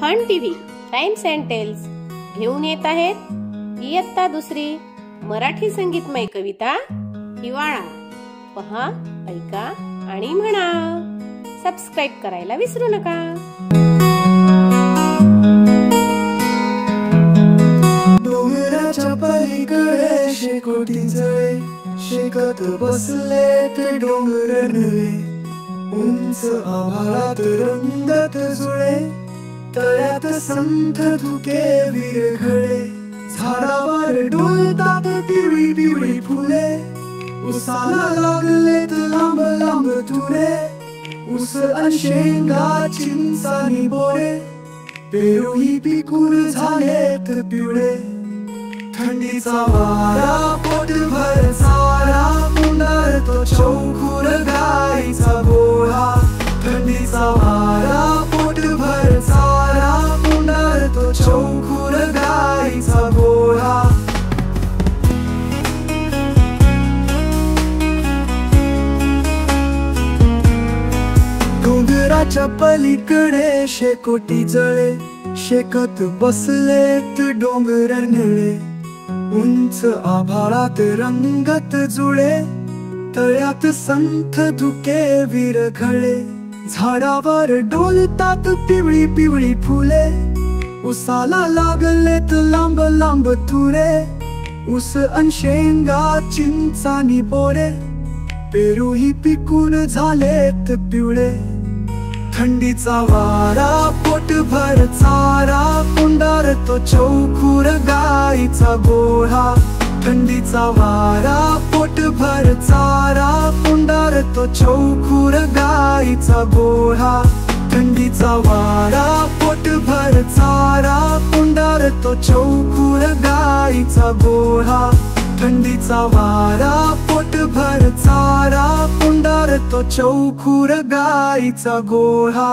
Fun TV rhymes and tales घेऊन येत आहेत इयत्ता दुसरी मराठी संगीतमय कविता हिवाळा। पहा, ऐका आणि म्हणा। सबस्क्राइब करायला विसरू नका। डोंगराच्या पलीकडे शेकोटी जळे, शेकत बसलेत डोंगर नवे। उंच आभाळात रंगत जुळे, तळ्यात संथ धुके विरघळे। झाडावर डोलतात पिवळी पिवळी फुले, उसाला लागलेत लांब लांब तुरे। ऊस अन शेंगा चिंचानी बोरे, पेरूही पिकून झालेत पिवळे। थंडीचा वारा पोटभर चारा, मुंडाळतो चौखुर गाईचा गोळा। थंडीचा वारा पोटभर चारा, मुंडाळतो चौखुर गाईचा गोळा। डोंगराच्या पलीकडे शेकोटी जळे, शेकत बसलेत डोंगर नळे। उंच आभाळात रंगत जुळे, तळ्यात संथ धुके विरघळे। झाडावर डोलतात पिवळी पिवळी फुले, उसाला लागलेत लांब लांब तुरे। ऊस अन शेंगा चिंचानी बोरे, पेरूही पिकून झालेत पिवळे। थंडीचा वारा पोटभर चारा, मुंडाळतो चौखुर गाईचा गोळा। थंडीचा वारा पोटभर चारा, मुंडाळतो चौखुर गाईचा गोळा। थंडीचा वारा पोटभर चारा, मुंडाळतो चौखुर गाईचा गोळा। थंडीचा वारा पोटभर चारा, मुंडाळतो चौखुर गाईचा गोळा।